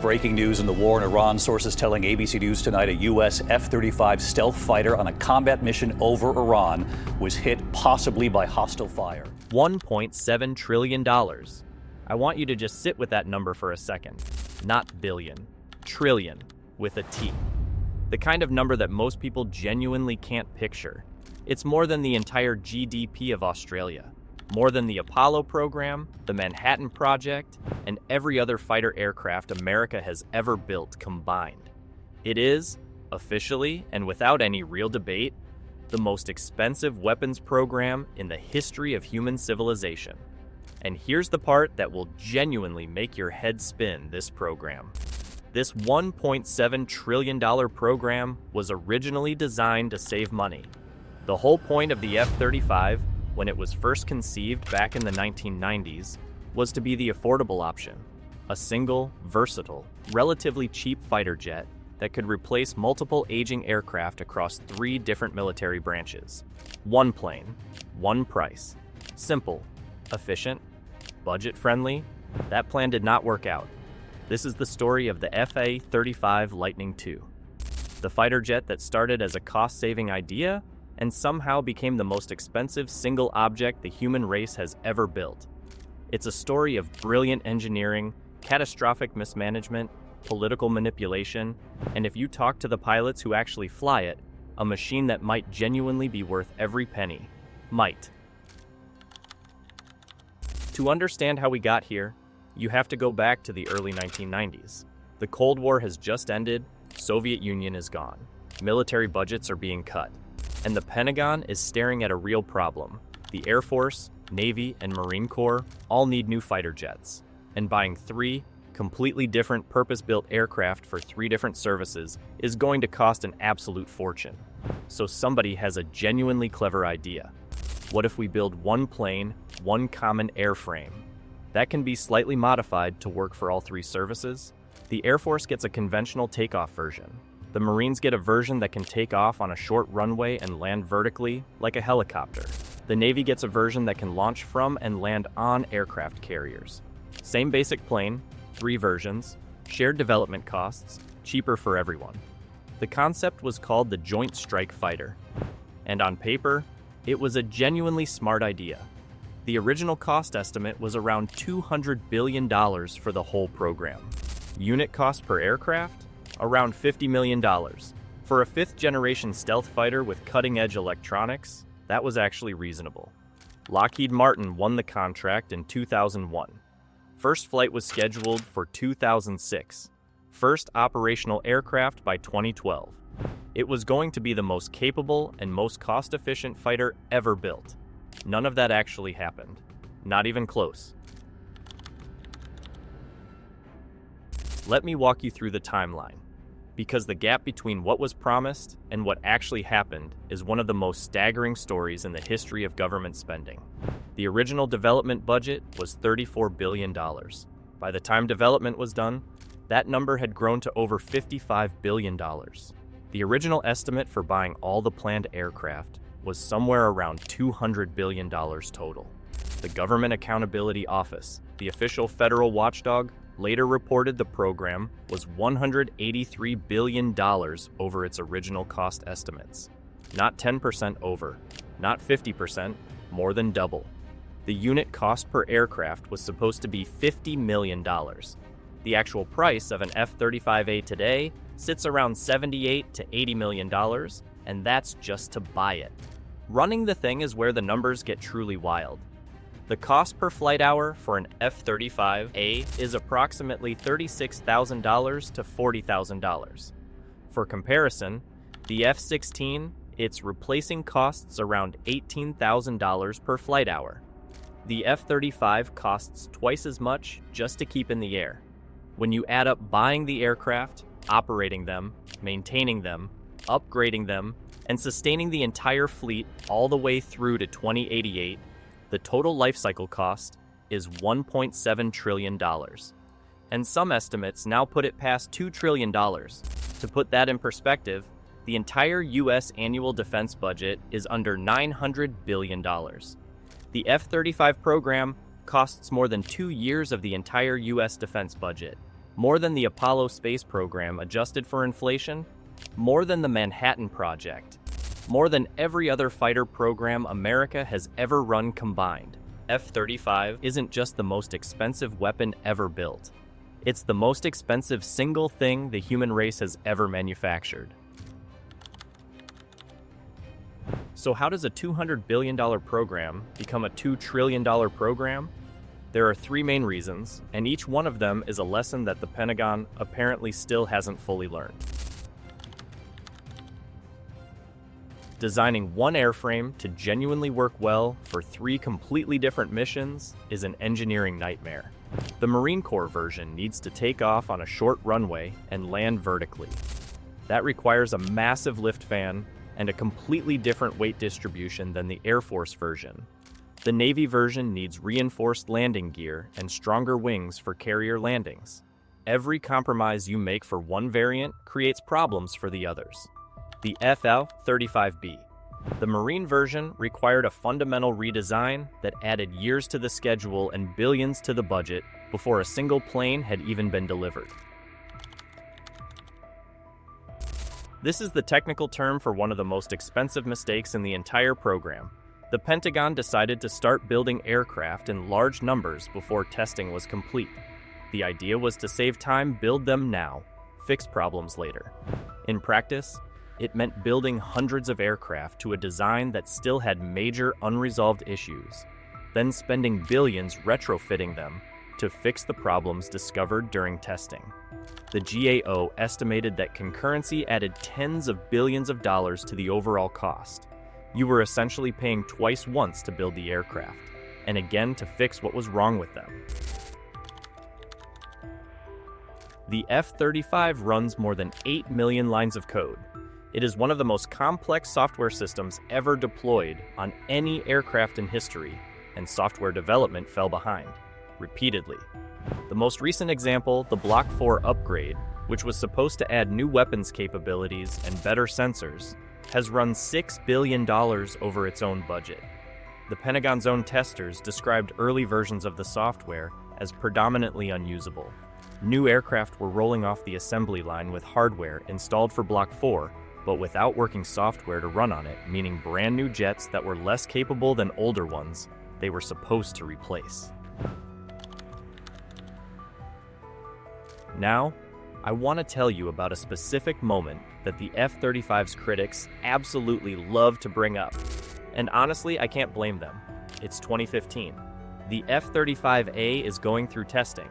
breaking news in the war in Iran. Sources telling ABC News tonight a U.S. F-35 stealth fighter on a combat mission over Iran was hit possibly by hostile fire. $1.7 trillion. I want you to just sit with that number for a second. Not billion. Trillion. With a T. The kind of number that most people genuinely can't picture. It's more than the entire GDP of Australia. More than the Apollo program, the Manhattan Project, and every other fighter aircraft America has ever built combined. It is, officially and without any real debate, the most expensive weapons program in the history of human civilization. And here's the part that will genuinely make your head spin this program. This $1.7 trillion program was originally designed to save money. The whole point of the F-35, when it was first conceived back in the 1990s, was to be the affordable option, a single, versatile, relatively cheap fighter jet that could replace multiple aging aircraft across 3 different military branches. One plane, one price. Simple, efficient, budget-friendly. That plan did not work out. This is the story of the FA-35 Lightning II, the fighter jet that started as a cost-saving idea and somehow became the most expensive single object the human race has ever built. It's a story of brilliant engineering, catastrophic mismanagement, political manipulation, and if you talk to the pilots who actually fly it, a machine that might genuinely be worth every penny. Might. To understand how we got here, you have to go back to the early 1990s. The Cold War has just ended, Soviet Union is gone, military budgets are being cut, and the Pentagon is staring at a real problem. The Air Force, Navy, and Marine Corps all need new fighter jets, and buying 3 completely different purpose-built aircraft for 3 different services is going to cost an absolute fortune. So somebody has a genuinely clever idea. What if we build one plane, one common airframe? That can be slightly modified to work for all 3 services. The Air Force gets a conventional takeoff version. The Marines get a version that can take off on a short runway and land vertically, like a helicopter. The Navy gets a version that can launch from and land on aircraft carriers. Same basic plane, 3 versions, shared development costs, cheaper for everyone. The concept was called the Joint Strike Fighter. And on paper, it was a genuinely smart idea. The original cost estimate was around $200 billion for the whole program. Unit cost per aircraft? Around $50 million. For a 5th-generation stealth fighter with cutting-edge electronics, that was actually reasonable. Lockheed Martin won the contract in 2001. First flight was scheduled for 2006. First operational aircraft by 2012. It was going to be the most capable and most cost-efficient fighter ever built. None of that actually happened. Not even close. Let me walk you through the timeline, because the gap between what was promised and what actually happened is one of the most staggering stories in the history of government spending. The original development budget was $34 billion. By the time development was done, that number had grown to over $55 billion. The original estimate for buying all the planned aircraft was somewhere around $200 billion total. The Government Accountability Office, the official federal watchdog, later reported the program was $183 billion over its original cost estimates. Not 10% over, not 50%, more than double. The unit cost per aircraft was supposed to be $50 million. The actual price of an F-35A today sits around $78 to $80 million, and that's just to buy it. Running the thing is where the numbers get truly wild. The cost per flight hour for an F-35A is approximately $36,000 to $40,000. For comparison, the F-16, its replacing costs around $18,000 per flight hour. The F-35 costs twice as much just to keep in the air. When you add up buying the aircraft, operating them, maintaining them, upgrading them, and sustaining the entire fleet all the way through to 2088, the total life cycle cost is $1.7 trillion. And some estimates now put it past $2 trillion. To put that in perspective, the entire U.S. annual defense budget is under $900 billion. The F-35 program costs more than 2 years of the entire U.S. defense budget. More than the Apollo space program adjusted for inflation, more than the Manhattan Project, more than every other fighter program America has ever run combined. F-35 isn't just the most expensive weapon ever built. It's the most expensive single thing the human race has ever manufactured. So how does a $200 billion program become a $2 trillion program? There are three main reasons, and each one of them is a lesson that the Pentagon apparently still hasn't fully learned. Designing one airframe to genuinely work well for three completely different missions is an engineering nightmare. The Marine Corps version needs to take off on a short runway and land vertically. That requires a massive lift fan and a completely different weight distribution than the Air Force version. The Navy version needs reinforced landing gear and stronger wings for carrier landings. Every compromise you make for one variant creates problems for the others. The FL-35B. The Marine version required a fundamental redesign that added years to the schedule and billions to the budget before a single plane had even been delivered. This is the technical term for one of the most expensive mistakes in the entire program. The Pentagon decided to start building aircraft in large numbers before testing was complete. The idea was to save time, build them now, fix problems later. In practice, it meant building hundreds of aircraft to a design that still had major unresolved issues, then spending billions retrofitting them to fix the problems discovered during testing. The GAO estimated that concurrency added tens of billions of dollars to the overall cost. You were essentially paying twice once to build the aircraft, and again to fix what was wrong with them. The F-35 runs more than 8 million lines of code. It is one of the most complex software systems ever deployed on any aircraft in history, and software development fell behind, repeatedly. The most recent example, the Block 4 upgrade, which was supposed to add new weapons capabilities and better sensors, has run $6 billion over its own budget. The Pentagon's own testers described early versions of the software as predominantly unusable. New aircraft were rolling off the assembly line with hardware installed for Block 4, but without working software to run on it, meaning brand new jets that were less capable than older ones they were supposed to replace. Now, I want to tell you about a specific moment that the F-35's critics absolutely love to bring up. And honestly, I can't blame them. It's 2015. The F-35A is going through testing,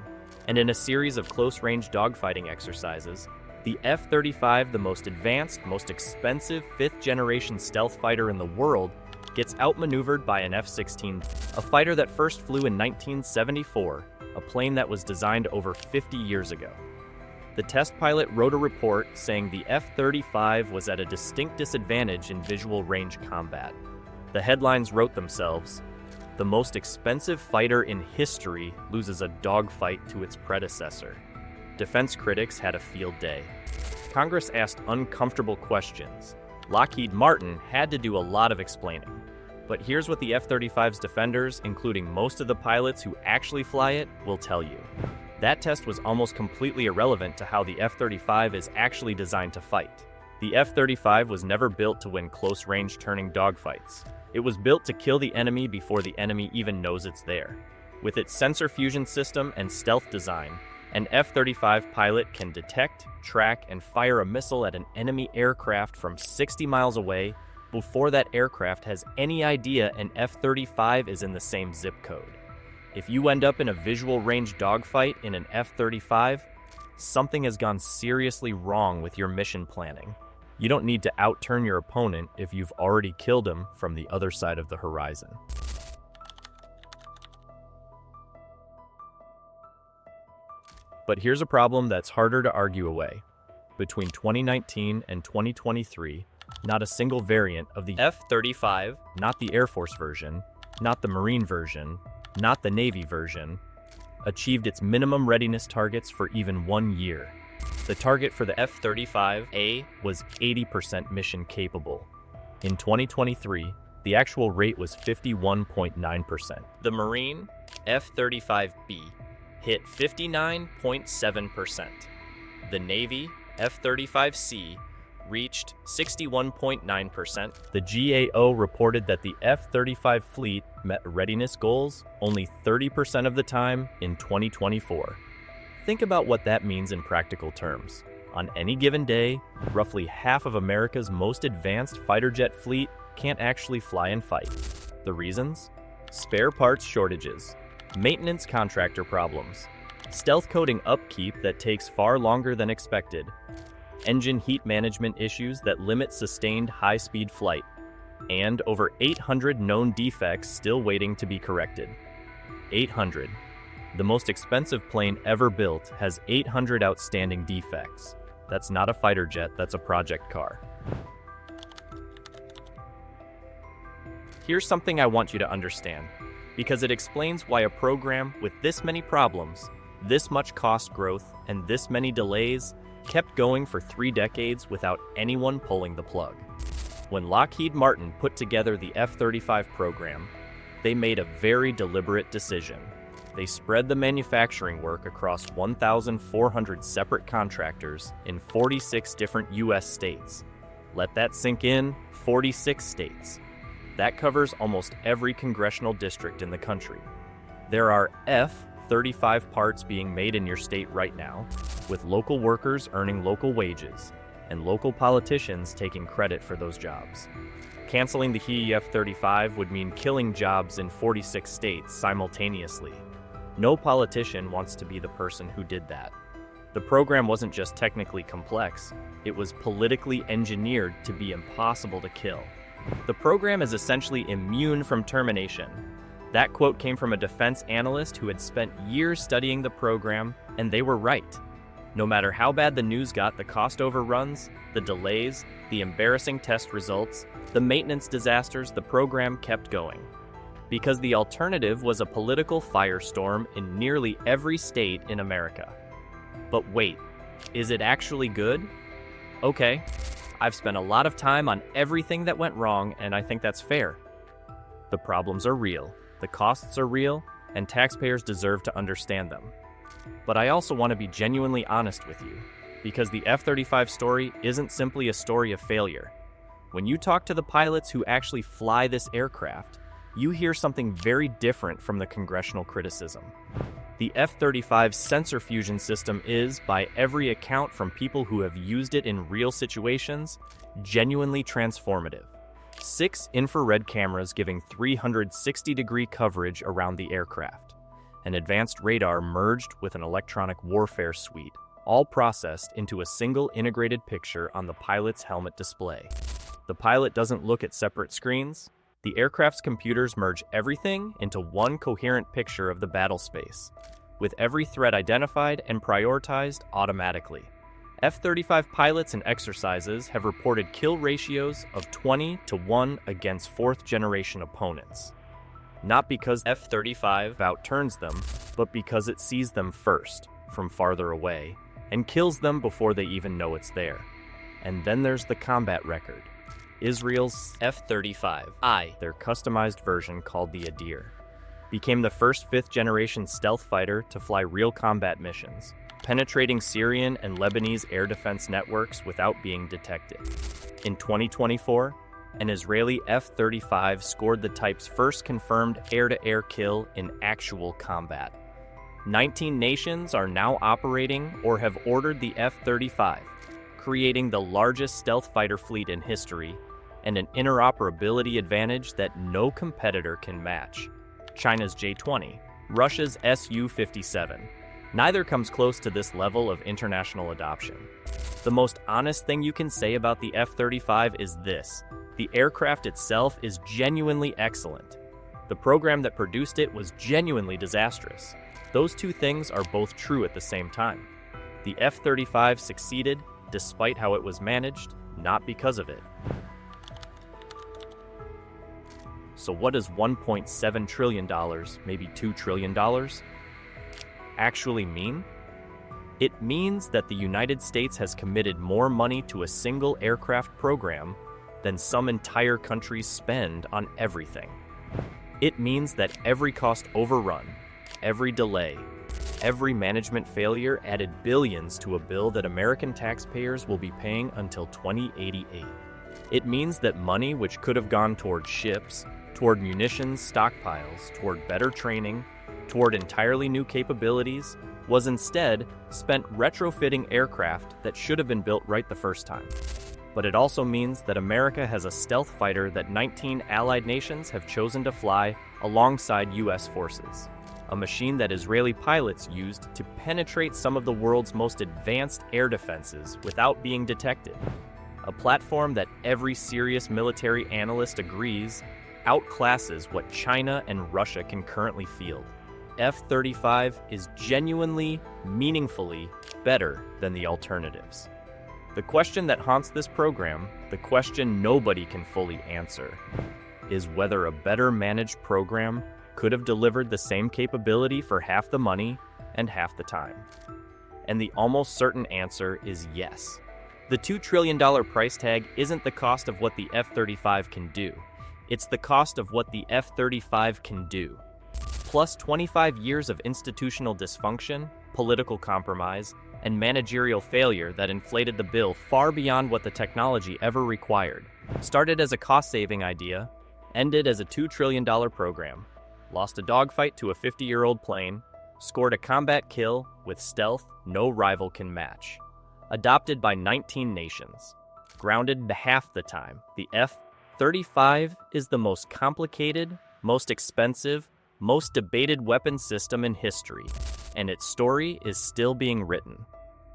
and in a series of close-range dogfighting exercises, the F-35, the most advanced, most expensive fifth-generation stealth fighter in the world, gets outmaneuvered by an F-16, a fighter that first flew in 1974, a plane that was designed over 50 years ago. The test pilot wrote a report saying the F-35 was at a distinct disadvantage in visual range combat. The headlines wrote themselves, "The most expensive fighter in history loses a dogfight to its predecessor." Defense critics had a field day. Congress asked uncomfortable questions. Lockheed Martin had to do a lot of explaining. But here's what the F-35's defenders, including most of the pilots who actually fly it, will tell you. That test was almost completely irrelevant to how the F-35 is actually designed to fight. The F-35 was never built to win close-range turning dogfights. It was built to kill the enemy before the enemy even knows it's there. With its sensor fusion system and stealth design, an F-35 pilot can detect, track, and fire a missile at an enemy aircraft from 60 miles away before that aircraft has any idea an F-35 is in the same zip code. If you end up in a visual range dogfight in an F-35, something has gone seriously wrong with your mission planning. You don't need to outturn your opponent if you've already killed him from the other side of the horizon. But here's a problem that's harder to argue away. Between 2019 and 2023, not a single variant of the F-35, not the Air Force version, not the Marine version, not the Navy version, achieved its minimum readiness targets for even 1 year. The target for the F-35A was 80% mission capable. In 2023, the actual rate was 51.9%. The Marine F-35B hit 59.7%. The Navy, F-35C, reached 61.9%. The GAO reported that the F-35 fleet met readiness goals only 30% of the time in 2024. Think about what that means in practical terms. On any given day, roughly half of America's most advanced fighter jet fleet can't actually fly and fight. The reasons? Spare parts shortages, maintenance contractor problems, stealth coding upkeep that takes far longer than expected, engine heat management issues that limit sustained high-speed flight, and over 800 known defects still waiting to be corrected. 800. The most expensive plane ever built has 800 outstanding defects. That's not a fighter jet, that's a project car. Here's something I want you to understand, because it explains why a program with this many problems, this much cost growth, and this many delays kept going for 3 decades without anyone pulling the plug. When Lockheed Martin put together the F-35 program, they made a very deliberate decision. They spread the manufacturing work across 1,400 separate contractors in 46 different U.S. states. Let that sink in, 46 states. That covers almost every congressional district in the country. There are F-35 parts being made in your state right now, with local workers earning local wages, and local politicians taking credit for those jobs. Canceling the F-35 would mean killing jobs in 46 states simultaneously. No politician wants to be the person who did that. The program wasn't just technically complex, it was politically engineered to be impossible to kill. The program is essentially immune from termination. That quote came from a defense analyst who had spent years studying the program, and they were right. No matter how bad the news got, the cost overruns, the delays, the embarrassing test results, the maintenance disasters, the program kept going. Because the alternative was a political firestorm in nearly every state in America. But wait, is it actually good? Okay, I've spent a lot of time on everything that went wrong, and I think that's fair. The problems are real, the costs are real, and taxpayers deserve to understand them. But I also want to be genuinely honest with you, because the F-35 story isn't simply a story of failure. When you talk to the pilots who actually fly this aircraft, you hear something very different from the congressional criticism. The F-35 sensor fusion system is, by every account from people who have used it in real situations, genuinely transformative. 6 infrared cameras giving 360-degree coverage around the aircraft. An advanced radar merged with an electronic warfare suite, all processed into a single integrated picture on the pilot's helmet display. The pilot doesn't look at separate screens. The aircraft's computers merge everything into one coherent picture of the battle space, with every threat identified and prioritized automatically. F-35 pilots in exercises have reported kill ratios of 20-1 against 4th-generation opponents. Not because F-35 outturns them, but because it sees them first, from farther away, and kills them before they even know it's there. And then there's the combat record. Israel's F-35I, their customized version called the Adir, became the first 5th-generation stealth fighter to fly real combat missions, penetrating Syrian and Lebanese air defense networks without being detected. In 2024, an Israeli F-35 scored the type's first confirmed air-to-air kill in actual combat. 19 nations are now operating or have ordered the F-35, creating the largest stealth fighter fleet in history and an interoperability advantage that no competitor can match. China's J-20, Russia's Su-57. Neither comes close to this level of international adoption. The most honest thing you can say about the F-35 is this: the aircraft itself is genuinely excellent. The program that produced it was genuinely disastrous. Those two things are both true at the same time. The F-35 succeeded despite how it was managed, not because of it. So what does $1.7 trillion, maybe $2 trillion, actually mean? It means that the United States has committed more money to a single aircraft program than some entire countries spend on everything. It means that every cost overrun, Every delay, every management failure added billions to a bill that American taxpayers will be paying until 2088. It means that money which could have gone toward ships, toward munitions stockpiles, toward better training, toward entirely new capabilities, was instead spent retrofitting aircraft that should have been built right the first time. But it also means that America has a stealth fighter that 19 allied nations have chosen to fly alongside US forces. A machine that Israeli pilots used to penetrate some of the world's most advanced air defenses without being detected. A platform that every serious military analyst agrees outclasses what China and Russia can currently field. F-35 is genuinely, meaningfully better than the alternatives. The question that haunts this program, the question nobody can fully answer, is whether a better managed program could have delivered the same capability for half the money and half the time. And the almost certain answer is yes. The $2 trillion price tag isn't the cost of what the F-35 can do. It's the cost of what the F-35 can do. Plus 25 years of institutional dysfunction, political compromise, and managerial failure that inflated the bill far beyond what the technology ever required. Started as a cost-saving idea, ended as a $2 trillion program, lost a dogfight to a 50-year-old plane, scored a combat kill with stealth no rival can match. Adopted by 19 nations, grounded half the time, the F-35 is the most complicated, most expensive, most debated weapon system in history, and its story is still being written.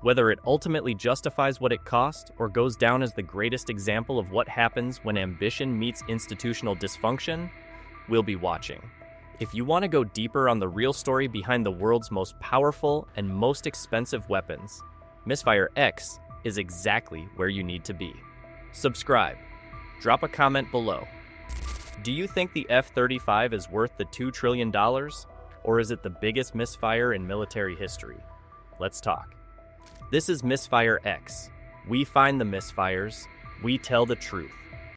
Whether it ultimately justifies what it cost or goes down as the greatest example of what happens when ambition meets institutional dysfunction, we'll be watching. If you want to go deeper on the real story behind the world's most powerful and most expensive weapons, MisfireX is exactly where you need to be. Subscribe. Drop a comment below. Do you think the F-35 is worth the $2 trillion, or is it the biggest misfire in military history? Let's talk. This is MisfireX. We find the misfires, we tell the truth.